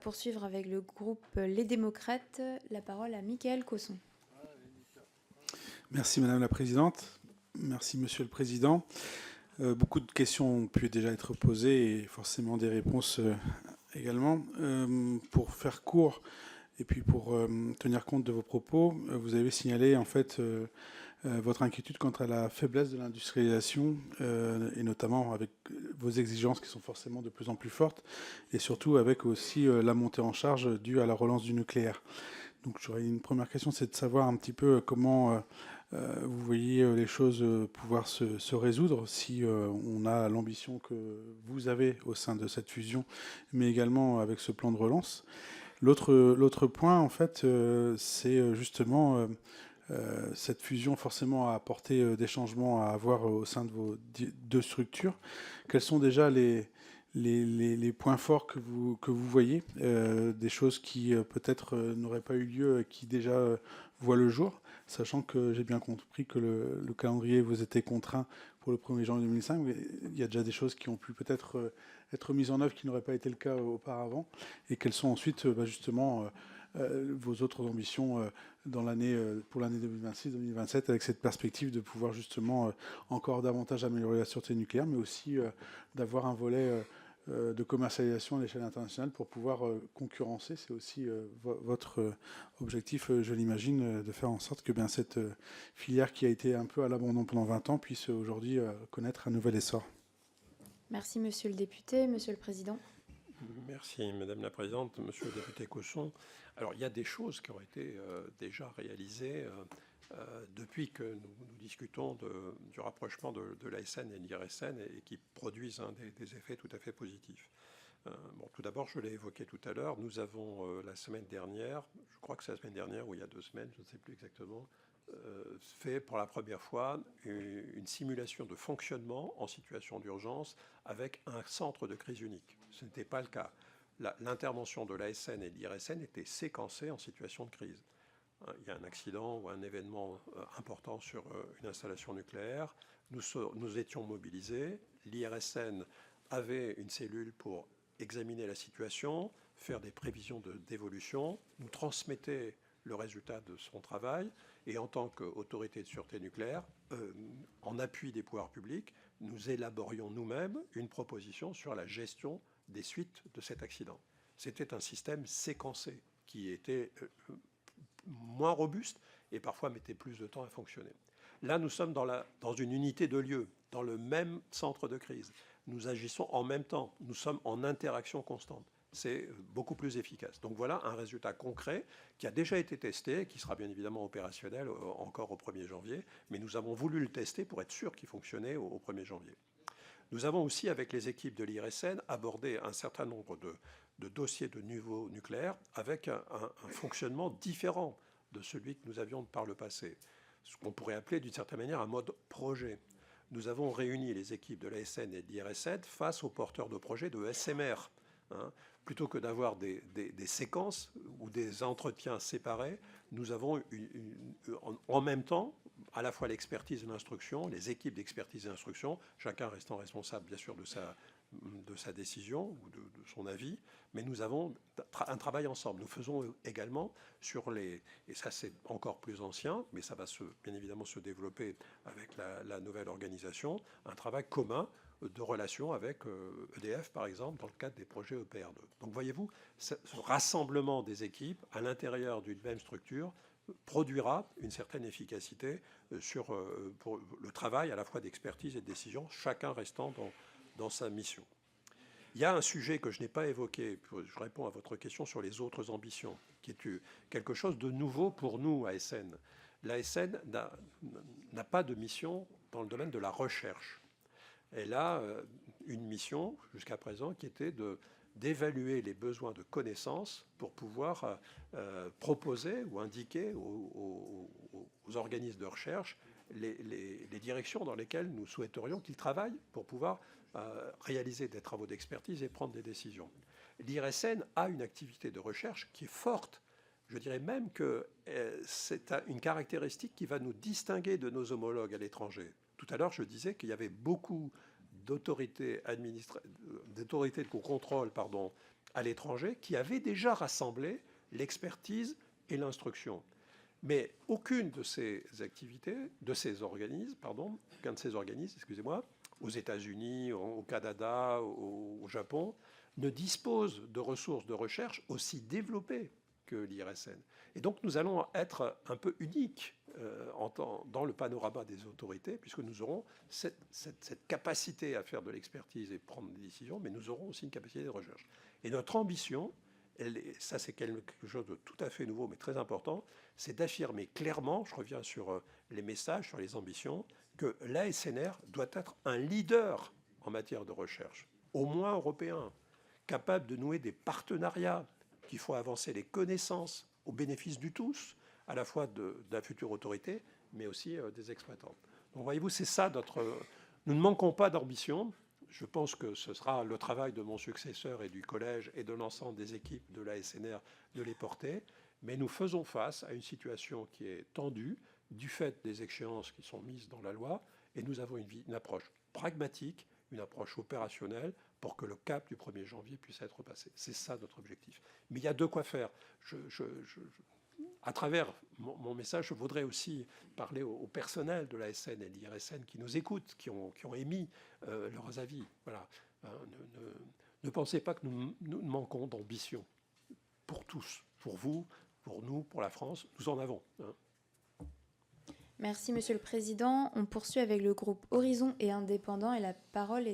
Poursuivre avec le groupe Les Démocrates, la parole à Mickaël Cosson. Merci Madame la Présidente. Merci Monsieur le Président. Beaucoup de questions ont pu déjà être posées et forcément des réponses également. Pour faire court et puis pour tenir compte de vos propos, vous avez signalé en fait votre inquiétude quant à la faiblesse de l'industrialisation et notamment avec vos exigences qui sont forcément de plus en plus fortes et surtout avec aussi la montée en charge due à la relance du nucléaire. Donc j'aurais une première question, c'est de savoir un petit peu comment vous voyez les choses pouvoir se résoudre si on a l'ambition que vous avez au sein de cette fusion, mais également avec ce plan de relance. L'autre point, en fait, c'est justement cette fusion forcément a apporté des changements à avoir au sein de vos deux structures. Quels sont déjà les points forts que vous voyez, des choses qui peut-être n'auraient pas eu lieu, qui déjà voient le jour, sachant que j'ai bien compris que le calendrier vous était contraint pour le 1er janvier 2005, mais il y a déjà des choses qui ont pu peut-être être mises en œuvre qui n'auraient pas été le cas auparavant, et quelles sont ensuite justement vos autres ambitions dans pour l'année 2026-2027 avec cette perspective de pouvoir justement encore davantage améliorer la sûreté nucléaire, mais aussi d'avoir un volet de commercialisation à l'échelle internationale pour pouvoir concurrencer. C'est aussi votre objectif, je l'imagine, de faire en sorte que bien, cette filière qui a été un peu à l'abandon pendant 20 ans puisse aujourd'hui connaître un nouvel essor. Merci Monsieur le député. Monsieur le Président. Merci Madame la Présidente, Monsieur le député Cosson. Alors il y a des choses qui ont été déjà réalisées depuis que nous discutons du rapprochement de l'ASN et de l'IRSN et qui produisent des effets tout à fait positifs. Bon, tout d'abord, je l'ai évoqué tout à l'heure, nous avons la semaine dernière, je crois que c'est la semaine dernière ou il y a 2 semaines, je ne sais plus exactement, fait pour la première fois une simulation de fonctionnement en situation d'urgence avec un centre de crise unique. Ce n'était pas le cas. L'intervention de l'ASN et de l'IRSN était séquencée en situation de crise. Il y a un accident ou un événement important sur une installation nucléaire. Nous étions mobilisés. L'IRSN avait une cellule pour examiner la situation, faire des prévisions d'évolution, nous transmettait le résultat de son travail et en tant qu'autorité de sûreté nucléaire, en appui des pouvoirs publics, nous élaborions nous-mêmes une proposition sur la gestion des suites de cet accident. C'était un système séquencé qui était moins robuste et parfois mettait plus de temps à fonctionner. Là, nous sommes dans une unité de lieu, dans le même centre de crise. Nous agissons en même temps, nous sommes en interaction constante. C'est beaucoup plus efficace. Donc voilà un résultat concret qui a déjà été testé, qui sera bien évidemment opérationnel encore au 1er janvier, mais nous avons voulu le tester pour être sûr qu'il fonctionnait au 1er janvier. Nous avons aussi, avec les équipes de l'IRSN, abordé un certain nombre de dossiers de niveau nucléaire avec un fonctionnement différent de celui que nous avions par le passé. Ce qu'on pourrait appeler d'une certaine manière un mode projet. Nous avons réuni les équipes de l'ASN et de l'IRSN face aux porteurs de projets de SMR. Plutôt que d'avoir des séquences ou des entretiens séparés, nous avons en même temps à la fois l'expertise de l'instruction, les équipes d'expertise et d'instruction, chacun restant responsable bien sûr de sa décision ou de son avis, mais nous avons un travail ensemble. Nous faisons également sur et ça c'est encore plus ancien, mais ça va bien évidemment se développer avec la nouvelle organisation, un travail commun de relations avec EDF, par exemple, dans le cadre des projets EPR2. Donc voyez-vous, ce rassemblement des équipes à l'intérieur d'une même structure produira une certaine efficacité pour le travail à la fois d'expertise et de décision, chacun restant dans sa mission. Il y a un sujet que je n'ai pas évoqué, je réponds à votre question sur les autres ambitions, qui est quelque chose de nouveau pour nous, ASN. L'ASN n'a pas de mission dans le domaine de la recherche. Elle a une mission jusqu'à présent qui était d'évaluer les besoins de connaissances pour pouvoir proposer ou indiquer aux organismes de recherche les directions dans lesquelles nous souhaiterions qu'ils travaillent pour pouvoir réaliser des travaux d'expertise et prendre des décisions. L'IRSN a une activité de recherche qui est forte. Je dirais même que c'est une caractéristique qui va nous distinguer de nos homologues à l'étranger. Tout à l'heure, je disais qu'il y avait beaucoup d'autorités de contrôle à l'étranger qui avaient déjà rassemblé l'expertise et l'instruction. Mais aucune de ces activités, de ces organismes, pardon, aucun de ces organismes, excusez-moi, aux États-Unis, au Canada, au Japon, ne dispose de ressources de recherche aussi développées que l'IRSN. Et donc nous allons être un peu uniques dans le panorama des autorités, puisque nous aurons cette capacité à faire de l'expertise et prendre des décisions, mais nous aurons aussi une capacité de recherche. Et notre ambition, ça c'est quelque chose de tout à fait nouveau, mais très important, c'est d'affirmer clairement, je reviens sur les messages, sur les ambitions, que l'ASNR doit être un leader en matière de recherche, au moins européen, capable de nouer des partenariats qui font avancer les connaissances au bénéfice du tous, à la fois de la future autorité, mais aussi des exploitants. Donc voyez-vous, c'est ça notre... Nous ne manquons pas d'ambition. Je pense que ce sera le travail de mon successeur et du collège et de l'ensemble des équipes de l'ASNR de les porter. Mais nous faisons face à une situation qui est tendue du fait des échéances qui sont mises dans la loi. Et nous avons une approche pragmatique, une approche opérationnelle pour que le cap du 1er janvier puisse être passé. C'est ça notre objectif. Mais il y a de quoi faire. À travers mon message, je voudrais aussi parler au personnel de l'ASN et de l'IRSN qui nous écoutent, qui ont émis leurs avis. Voilà. Ne pensez pas que nous manquons d'ambition. Pour tous, pour vous, pour nous, pour la France, nous en avons. Merci, Monsieur le Président. On poursuit avec le groupe Horizon et Indépendants et la parole est